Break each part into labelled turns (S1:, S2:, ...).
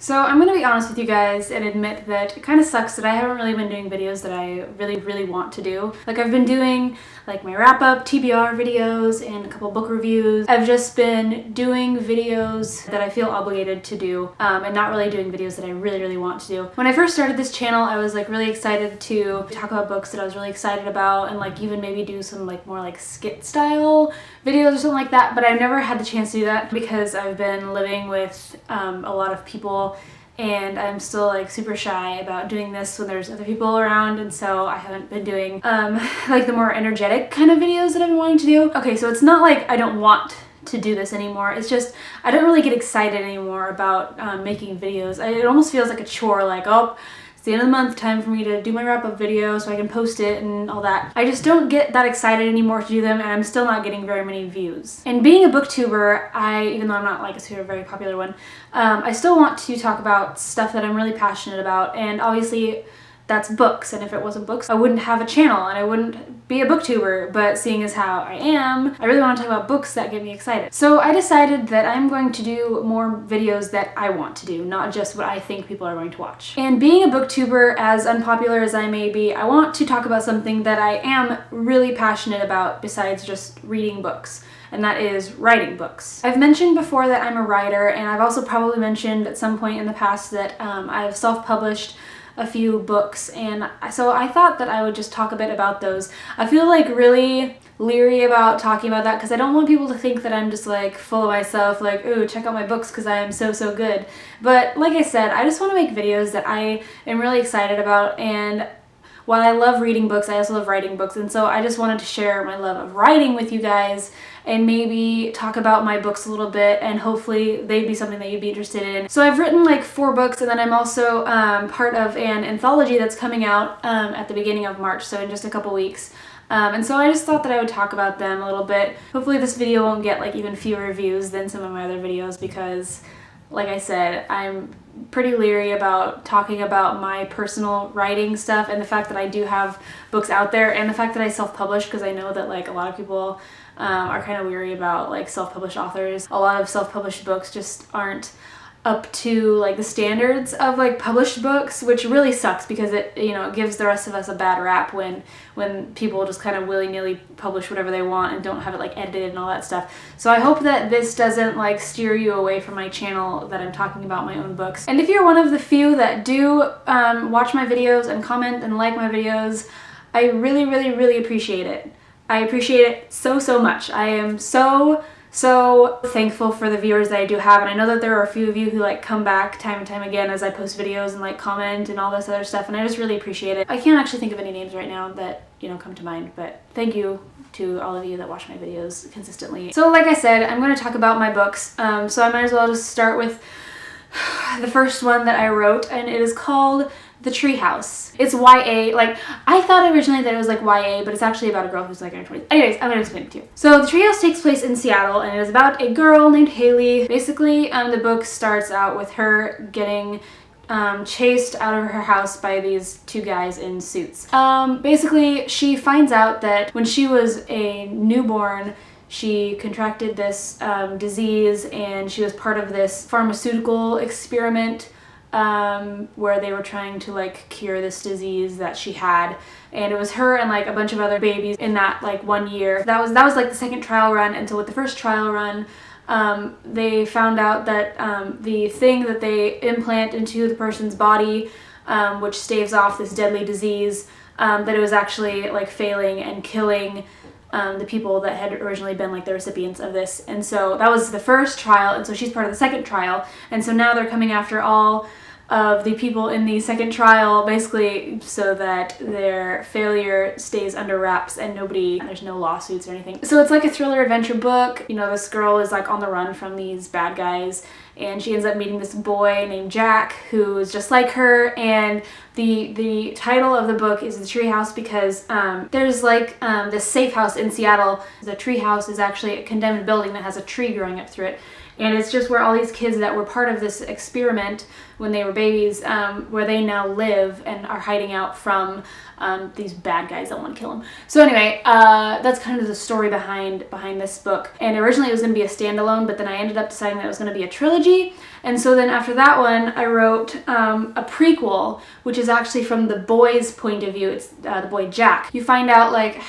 S1: So I'm going to be honest with you guys and admit that it kind of sucks that I haven't really been doing videos that I really want to do. Like, I've been doing like my wrap-up TBR videos and a couple book reviews. I've just been doing videos that I feel obligated to do and not really doing videos that I really want to do. When I first started this channel, I was like really excited to talk about books that I was really excited about and like even maybe do some like more like skit style videos or something like that, but I've never had the chance to do that because I've been living with a lot of people and I'm still like super shy about doing this when there's other people around, and so I haven't been doing like the more energetic kind of videos that I've been wanting to do. Okay, so it's not like I don't want to do this anymore, it's just I don't really get excited anymore about making videos. It almost feels like a chore, like, oh, it's the end of the month, time for me to do my wrap-up video so I can post it and all that. I just don't get that excited anymore to do them, and I'm still not getting very many views. And being a booktuber, even though I'm not like a very popular one, I still want to talk about stuff that I'm really passionate about, and obviously that's books, and if it wasn't books, I wouldn't have a channel and I wouldn't be a booktuber, but seeing as how I am, I really want to talk about books that get me excited. So I decided that I'm going to do more videos that I want to do, not just what I think people are going to watch. And being a booktuber, as unpopular as I may be, I want to talk about something that I am really passionate about besides just reading books, and that is writing books. I've mentioned before that I'm a writer, and I've also probably mentioned at some point in the past that I've self-published a few books, and so I thought that I would just talk a bit about those. I feel like really leery about talking about that because I don't want people to think that I'm just like full of myself, like, ooh, check out my books because I am so good. But like I said, I just want to make videos that I am really excited about, and while I love reading books, I also love writing books, and so I just wanted to share my love of writing with you guys and maybe talk about my books a little bit, and hopefully they'd be something that you'd be interested in. So I've written like 4 books, and then I'm also part of an anthology that's coming out at the beginning of March, so in just a couple weeks. And so I just thought that I would talk about them a little bit. Hopefully this video won't get like even fewer views than some of my other videos because, like I said, I'm pretty leery about talking about my personal writing stuff, and the fact that I do have books out there, and the fact that I self-publish, because I know that like a lot of people are kind of weary about like self-published authors. A lot of self-published books just aren't up to like the standards of like published books, which really sucks because it, you know, it gives the rest of us a bad rap when people just kind of willy-nilly publish whatever they want and don't have it like edited and all that stuff. So I hope that this doesn't like steer you away from my channel, that I'm talking about my own books. And if you're one of the few that do watch my videos and comment and like my videos, I really appreciate it. I appreciate it so much. I am so thankful for the viewers that I do have, and I know that there are a few of you who like come back time and time again as I post videos and like comment and all this other stuff, and I just really appreciate it. I can't actually think of any names right now that, you know, come to mind, but thank you to all of you that watch my videos consistently. So like I said, I'm going to talk about my books, so I might as well just start with the first one that I wrote, and it is called The Treehouse. It's YA. Like, I thought originally that it was like YA, but it's actually about a girl who's like in her 20s. Anyways, I'm gonna explain it to you. So The Treehouse takes place in Seattle, and it is about a girl named Haley. Basically, the book starts out with her getting chased out of her house by these 2 guys in suits. Basically, she finds out that when she was a newborn, she contracted this disease, and she was part of this pharmaceutical experiment where they were trying to like cure this disease that she had, and it was her and like a bunch of other babies in that like 1 year. That was like the second trial run, and so with the first trial run, they found out that the thing that they implant into the person's body, which staves off this deadly disease, that it was actually like failing and killing the people that had originally been like the recipients of this. And so that was the first trial, and so she's part of the second trial, and so now they're coming after all of the people in the second trial, basically so that their failure stays under wraps and there's no lawsuits or anything. So it's like a thriller adventure book. You know, this girl is like on the run from these bad guys, and she ends up meeting this boy named Jack who is just like her, and the title of the book is The Treehouse because there's like this safe house in Seattle. The treehouse is actually a condemned building that has a tree growing up through it, And it's just where all these kids that were part of this experiment when they were babies, where they now live and are hiding out from these bad guys that want to kill them. So anyway, that's kind of the story behind this book. And originally it was going to be a standalone, but then I ended up deciding that it was going to be a trilogy. And so then after that one, I wrote a prequel, which is actually from the boy's point of view. It's the boy Jack. You find out like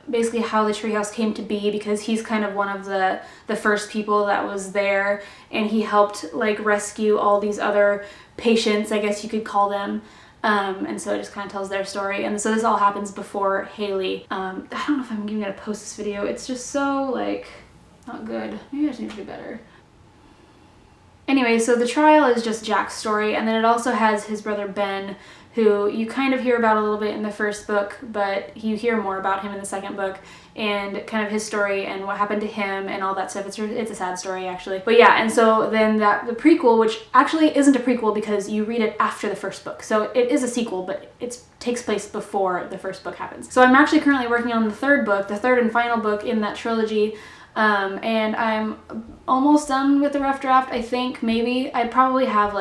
S1: basically how the treehouse came to be, because he's kind of one of the first people that was there, and he helped like rescue all these other patients, I guess you could call them. And so it just kind of tells their story. And so this all happens before Haley. I don't know if I'm even gonna post this video. It's just so like not good. Maybe I just need to do better. Anyway, so the trial is just Jack's story, and then it also has his brother Ben, who you kind of hear about a little bit in the first book, but you hear more about him in the second book, and kind of his story and what happened to him and all that stuff. It's a sad story, actually. But yeah, and so then the prequel, which actually isn't a prequel because you read it after the first book. So it is a sequel, but it takes place before the first book happens. So I'm actually currently working on the third book, the third and final book in that trilogy. And I'm almost done with the rough draft, I think. Maybe I probably have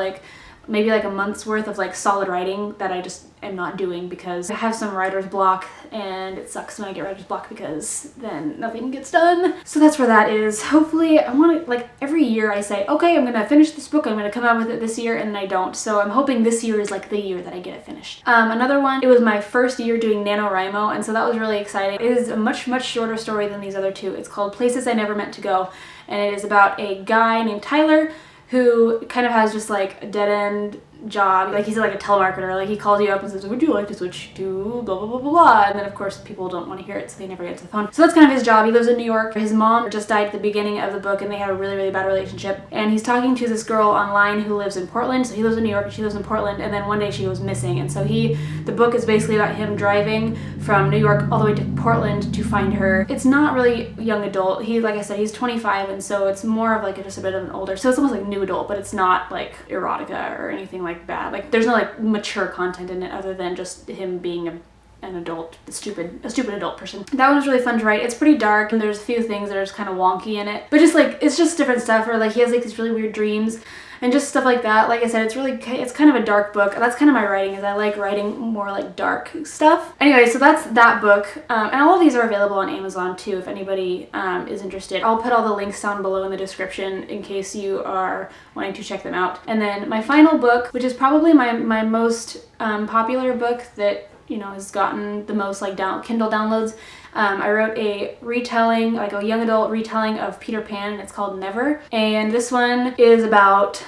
S1: maybe a month's worth of solid writing that I just am not doing because I have some writer's block, and it sucks when I get writer's block because then nothing gets done. So that's where that is. Hopefully, I want to, every year I say, okay, I'm gonna finish this book, I'm gonna come out with it this year, and then I don't. So I'm hoping this year is the year that I get it finished. Another one, it was my first year doing NaNoWriMo, and so that was really exciting. It is a much shorter story than these other two. It's called Places I Never Meant to Go, and it is about a guy named Tyler who kind of has just a dead-end job. He's a telemarketer. He calls you up and says, would you like to switch to blah blah blah blah blah, and then of course people don't want to hear it, so they never get to the phone. So that's kind of his job. He lives in New York. His mom just died at the beginning of the book, and they had a really bad relationship, and he's talking to this girl online who lives in Portland. So he lives in New York and she lives in Portland, and then one day she goes missing, and so the book is basically about him driving from New York all the way to Portland to find her. It's not really young adult. Like I said, he's 25, and so it's more of just a bit of an older, so it's almost like new adult, but it's not erotica or anything bad. There's no mature content in it other than just him being an adult, a stupid adult person. That one was really fun to write. It's pretty dark, and there's a few things that are just kind of wonky in it, but just it's just different stuff, or he has these really weird dreams and just stuff like that. Like I said, it's kind of a dark book. That's kind of my writing, is I like writing more dark stuff. Anyway, so that's that book, and all of these are available on Amazon too if anybody is interested. I'll put all the links down below in the description in case you are wanting to check them out. And then my final book, which is probably my most popular book that has gotten the most Kindle downloads. I wrote a retelling, a young adult retelling of Peter Pan, and it's called Never. And this one is about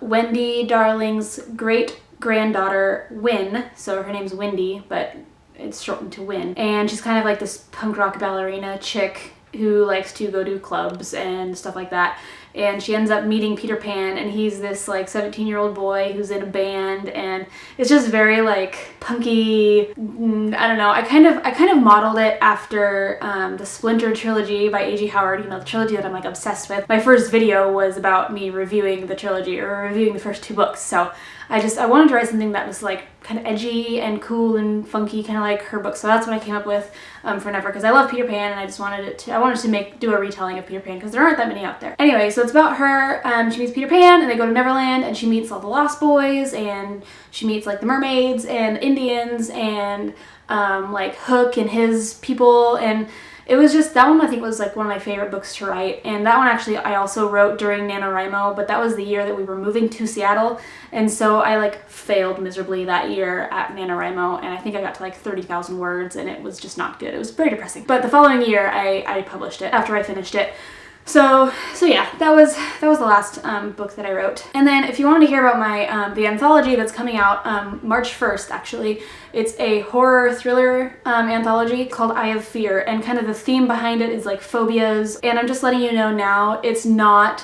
S1: Wendy Darling's great-granddaughter, Win. So her name's Wendy, but it's shortened to Win. And she's kind of this punk rock ballerina chick who likes to go to clubs and stuff like that. And she ends up meeting Peter Pan, and he's this 17-year-old boy who's in a band, and it's just very punky. I don't know. I kind of modeled it after the Splinter trilogy by A.G. Howard, the trilogy that I'm obsessed with. My first video was about me reviewing the trilogy, or reviewing the first two books. So I wanted to write something that was kind of edgy and cool and funky, kind of like her book. So that's what I came up with for Never, because I love Peter Pan, and I just wanted to do a retelling of Peter Pan because there aren't that many out there. Anyway, so it's about her. She meets Peter Pan, and they go to Neverland, and she meets all the Lost Boys, and she meets the mermaids and the Indians, and Hook and his people, and it was just, that one I think was one of my favorite books to write. And that one actually I also wrote during NaNoWriMo, but that was the year that we were moving to Seattle, and so I failed miserably that year at NaNoWriMo, and I think I got to 30,000 words, and it was just not good. It was very depressing. But the following year I published it after I finished it. So yeah, that was the last book that I wrote. And then if you wanted to hear about my the anthology that's coming out March 1st, actually, it's a horror thriller anthology called Eye of Fear, and kind of the theme behind it is phobias. And I'm just letting you know now, it's not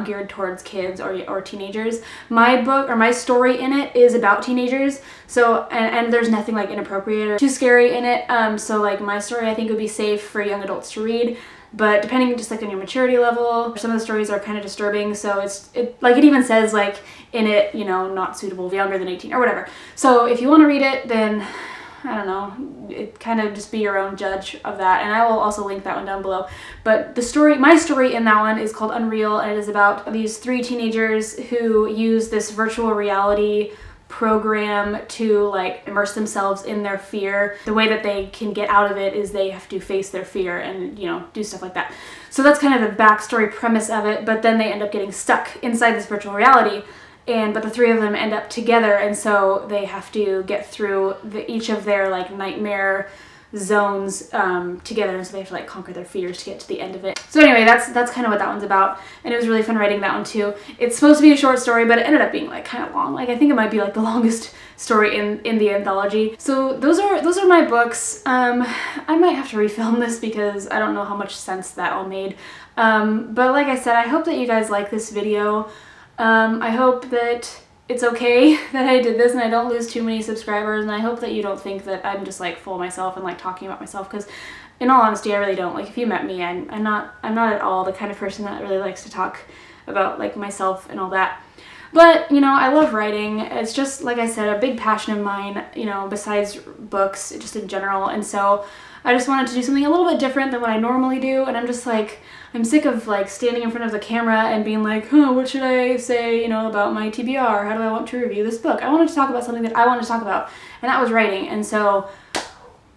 S1: geared towards kids or teenagers. My book, or my story in it, is about teenagers. So and there's nothing inappropriate or too scary in it. So my story I think would be safe for young adults to read. But depending just on your maturity level, some of the stories are kind of disturbing, so it even says in it, not suitable for younger than 18 or whatever. So if you want to read it, then I don't know, it kind of just be your own judge of that, and I will also link that one down below. But the story, my story in that one is called Unreal, and it is about these 3 teenagers who use this virtual reality program to like immerse themselves in their fear. The way that they can get out of it is they have to face their fear and, you know, do stuff like that. So that's kind of the backstory premise of it, but then they end up getting stuck inside this virtual reality. But the 3 of them end up together, and so they have to get through each of their like nightmare zones together, and so they have to like conquer their fears to get to the end of it. So anyway, that's kind of what that one's about, and it was really fun writing that one too. It's supposed to be a short story, but it ended up being like kind of long. Like I think it might be like the longest story in the anthology. So those are my books. I might have to refilm this because I don't know how much sense that all made. But like I said, I hope that you guys like this video. I hope that it's okay that I did this and I don't lose too many subscribers, and I hope that you don't think that I'm just like full of myself and like talking about myself, because in all honesty I really don't. Like if you met me, I'm not at all the kind of person that really likes to talk about like myself and all that. But you know, I love writing. It's just, like I said, a big passion of mine, you know, besides books, just in general, and so I just wanted to do something a little bit different than what I normally do, and I'm just like, I'm sick of like standing in front of the camera and being like, what should I say, you know, about my TBR? How do I want to review this book? I wanted to talk about something that I wanted to talk about, and that was writing. And so,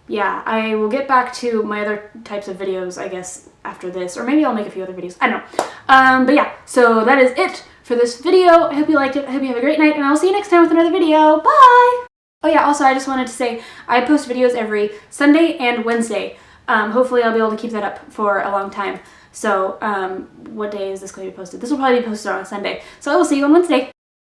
S1: yeah, I will get back to my other types of videos, I guess, after this, or maybe I'll make a few other videos. I don't know. But yeah, so that is it for this video. I hope you liked it. I hope you have a great night, and I'll see you next time with another video. Bye! Oh yeah, also I just wanted to say I post videos every Sunday and Wednesday. Hopefully I'll be able to keep that up for a long time. So what day is this going to be posted? This will probably be posted on a Sunday. So I will see you on Wednesday.